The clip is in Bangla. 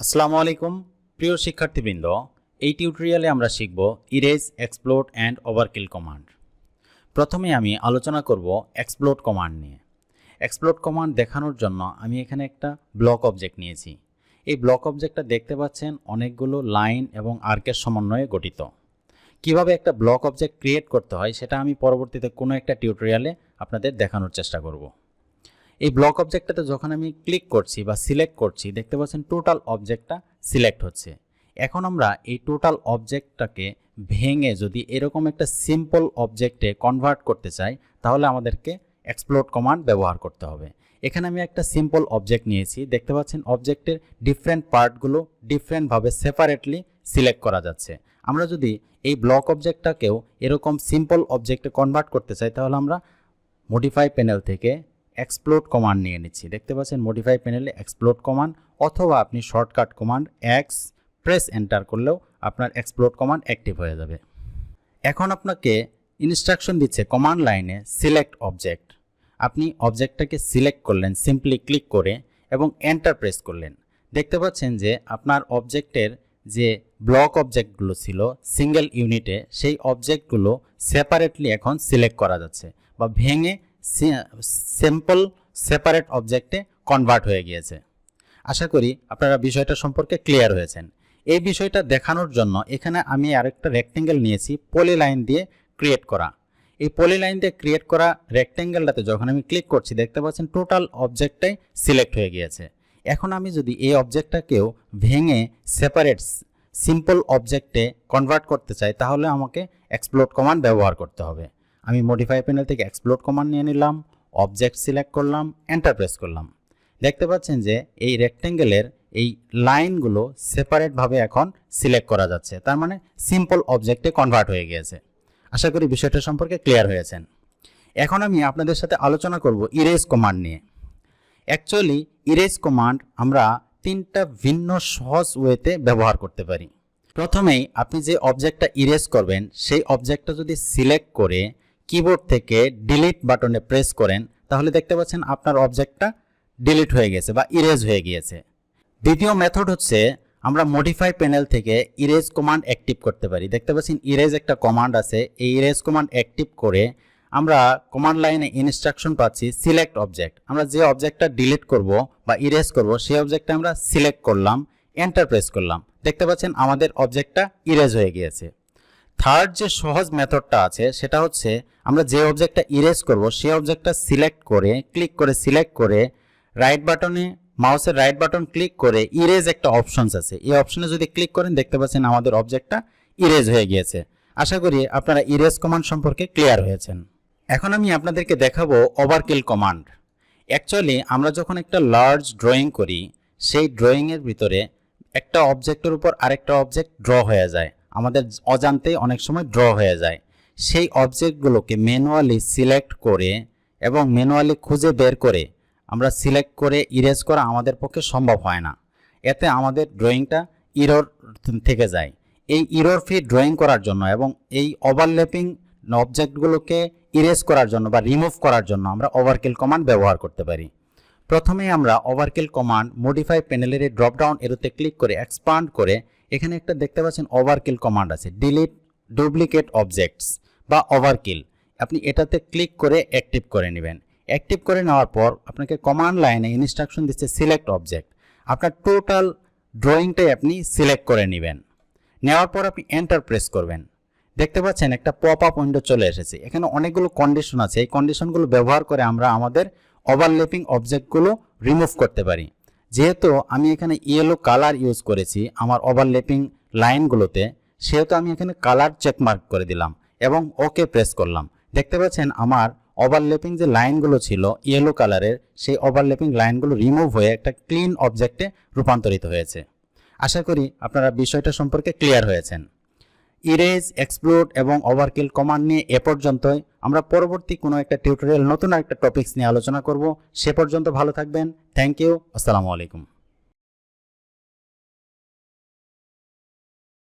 আসসালামু আলাইকুম প্রিয় শিক্ষার্থীবৃন্দ, এই টিউটোরিয়ালে আমরা শিখব erase, explode and overkill command. প্রথমে আমি আলোচনা করব এক্সপ্লোড কমান্ড নিয়ে। এক্সপ্লোড কমান্ড দেখানোর জন্য আমি এখানে একটা ব্লক অবজেক্ট নিয়েছি। এই ব্লক অবজেক্টটা দেখতে পাচ্ছেন অনেকগুলো লাইন এবং আর্কের সমন্বয়ে গঠিত। কিভাবে একটা ব্লক অবজেক্ট ক্রিয়েট করতে হয় সেটা আমি পরবর্তীতে কোনো একটা টিউটোরিয়ালে আপনাদের দেখানোর চেষ্টা করব। এই ব্লক অবজেক্টটাতে যখন আমি ক্লিক করছি বা সিলেক্ট করছি, দেখতে পাচ্ছেন টোটাল অবজেক্টটা সিলেক্ট হচ্ছে। এখন আমরা এই টোটাল অবজেক্টটাকে ভেঙে যদি এরকম একটা সিম্পল অবজেক্টে কনভার্ট করতে চাই, তাহলে আমাদেরকে এক্সপ্লোড কমান্ড ব্যবহার করতে হবে। এখানে আমি একটা সিম্পল অবজেক্ট নিয়েছি। দেখতে পাচ্ছেন অবজেক্টের ডিফারেন্ট পার্টগুলো ডিফারেন্টভাবে সেপারেটলি সিলেক্ট করা যাচ্ছে। আমরা যদি এই ব্লক অবজেক্টটাকেও এরকম সিম্পল অবজেক্টে কনভার্ট করতে চাই, তাহলে আমরা মডিফাই প্যানেল থেকে এক্সপ্লোড কমান্ড নিয়ে নিচ্ছি। দেখতে পাচ্ছেন মডিফাই প্যানেলে এক্সপ্লোড কমান্ড, অথবা আপনি shortcut command x press enter করলেও আপনার এক্সপ্লোড কমান্ড অ্যাক্টিভ হয়ে যাবে। এখন আপনাকে ইনস্ট্রাকশন দিচ্ছে কমান্ড লাইনে সিলেক্ট অবজেক্ট। আপনি অবজেক্টটাকে সিলেক্ট করলেন সিম্পলি ক্লিক করে এবং এন্টার প্রেস করলেন। দেখতে পাচ্ছেন যে আপনার অবজেক্টের যে ব্লক অবজেক্টগুলো ছিল সিঙ্গেল ইউনিটে, সেই অবজেক্টগুলো সেপারেটলি এখন সিলেক্ট করা যাচ্ছে বা ভেঙে সিম্পল সেপারেট অবজেক্টে কনভার্ট হয়ে গিয়েছে। আশা করি আপনারা বিষয়টা সম্পর্কে ক্লিয়ার হয়েছেন। এই বিষয়টা দেখানোর জন্য এখানে আমি আরেকটা রেক্টেঙ্গেল নিয়েছি পলিলাইন দিয়ে ক্রিয়েট করা। এই পলিলাইন দিয়ে ক্রিয়েট করা রেক্টেঙ্গেলটাতে যখন আমি ক্লিক করছি, দেখতে পাচ্ছেন টোটাল অবজেক্টটাই সিলেক্ট হয়ে গিয়েছে। এখন আমি যদি এই অবজেক্টটাকেও ভেঙে সেপারেট সিম্পল অবজেক্টে কনভার্ট করতে চাই, তাহলে আমাকে এক্সপ্লোড কমান্ড ব্যবহার করতে হবে। আমি মডিফাই প্যানেল থেকে এক্সপ্লোড কমান্ড নিয়ে নিলাম, অবজেক্ট সিলেক্ট করলাম, এন্টার প্রেস করলাম। দেখতে পাচ্ছেন যে এই রেক্টেঙ্গেলের এই লাইনগুলো সেপারেটভাবে এখন সিলেক্ট করা যাচ্ছে, তার মানে সিম্পল অবজেক্টে কনভার্ট হয়ে গিয়েছে। আশা করি বিষয়টা সম্পর্কে ক্লিয়ার হয়েছেন। এখন আমি আপনাদের সাথে আলোচনা করব ইরেজ কমান্ড নিয়ে। অ্যাকচুয়ালি ইরেজ কমান্ড আমরা তিনটা ভিন্ন সহজ ওয়েতে ব্যবহার করতে পারি। প্রথমেই আপনি যে অবজেক্টটা ইরেজ করবেন, সেই অবজেক্টটা যদি সিলেক্ট করে কিবোর্ড থেকে ডিলিট বাটনে প্রেস করেন, তাহলে দেখতে পাচ্ছেন আপনার অবজেক্টটা ডিলিট হয়ে গেছে বা ইরেজ হয়ে গিয়েছে। দ্বিতীয় মেথড হচ্ছে আমরা মডিফাই প্যানেল থেকে ইরেজ কমান্ড অ্যাক্টিভ করতে পারি। দেখতে পাচ্ছেন ইরেজ একটা কমান্ড আছে। এই ইরেজ কমান্ড অ্যাক্টিভ করে আমরা কমান্ড লাইনে ইনস্ট্রাকশন পাচ্ছি সিলেক্ট অবজেক্ট। আমরা যে অবজেক্টটা ডিলিট করব বা ইরেজ করব, সেই অবজেক্টটা আমরা সিলেক্ট করলাম, এন্টার প্রেস করলাম। দেখতে পাচ্ছেন আমাদের অবজেক্টটা ইরেজ হয়ে গিয়েছে। থার্ড যে সহজ মেথডটা আছে সেটা হচ্ছে আমরা যে অবজেক্টটা ইরেজ করব, সেই অবজেক্টটা সিলেক্ট করে ক্লিক করে সিলেক্ট করে রাইট বাটনে মাউসের রাইট বাটন ক্লিক করে ইরেজ একটা অপশনস আছে, এই অপশনে যদি ক্লিক করেন, দেখতে পাচ্ছেন আমাদের অবজেক্টটা ইরেজ হয়ে গিয়েছে। আশা করি আপনারা ইরেজ কমান্ড সম্পর্কে ক্লিয়ার হয়েছেন। এখন আমি আপনাদেরকে দেখাবো ওভারকিল কমান্ড। অ্যাকচুয়ালি আমরা যখন একটা লার্জ ড্রয়িং করি, সেই ড্রয়িংয়ের ভিতরে একটা অবজেক্টের উপর আরেকটা অবজেক্ট ড্র হয়ে যায়, আমাদের অজান্তেই অনেক সময় ড্র হয়ে যায়। সেই অবজেক্টগুলোকে ম্যানুয়ালি সিলেক্ট করে এবং ম্যানুয়ালি খুঁজে বের করে আমরা সিলেক্ট করে ইরেজ করা আমাদের পক্ষে সম্ভব হয় না। এতে আমাদের ড্রয়িংটা ইরর থেকে যায়। এই ইরর ফ্রি ড্রয়িং করার জন্য এবং এই ওভারল্যাপিং অবজেক্টগুলোকে ইরেজ করার জন্য বা রিমুভ করার জন্য আমরা ওভারকিল কমান্ড ব্যবহার করতে পারি। প্রথমে আমরা ওভারকিল কমান্ড মডিফাই প্যানেলের ড্রপ ডাউন এরোতে ক্লিক করে এক্সপান্ড করে এখানে একটা দেখতে পাচ্ছেন ওভারকিল কমান্ড আছে, ডিলিট ডুপ্লিকেট অবজেক্টস বা ওভারকিল। আপনি এটাতে ক্লিক করে অ্যাক্টিভ করে নেবেন। অ্যাক্টিভ করে নেওয়ার পর আপনাকে কমান্ড লাইনে ইনস্ট্রাকশন দিচ্ছে সিলেক্ট অবজেক্ট। আপনার টোটাল ড্রয়িংটাই আপনি সিলেক্ট করে নেবেন। নেওয়ার পর আপনি এন্টার প্রেস করবেন। দেখতে পাচ্ছেন একটা পপ আপ উইন্ডো চলে এসেছে। এখানে অনেকগুলো কন্ডিশন আছে, এই কন্ডিশনগুলো ব্যবহার করে আমরা আমাদের ওভারল্যাপিং অবজেক্টগুলো রিমুভ করতে পারি। যেহেতু আমি এখানে ইয়েলো কালার ইউজ করেছি আমার ওভারল্যাপিং লাইনগুলোতে, সেহেতু আমি এখানে কালার চেকমার্ক করে দিলাম এবং ওকে প্রেস করলাম। দেখতে পাচ্ছেন আমার ওভারল্যাপিং যে লাইনগুলো ছিল ইয়েলো কালারের, সেই ওভারল্যাপিং লাইনগুলো রিমুভ হয়ে একটা ক্লিন অবজেক্টে রূপান্তরিত হয়েছে। আশা করি আপনারা বিষয়টা সম্পর্কে ক্লিয়ার হয়েছেন। ইরেজ, এক্সপ্লোড এবং ওভারকিল কমান্ড নিয়ে এ পর্যন্তই। আমরা পরবর্তী কোনো একটা টিউটোরিয়াল নতুন একটা টপিকস নিয়ে আলোচনা করব। সে পর্যন্ত ভালো থাকবেন। Thank you. আসসালামু আলাইকুম।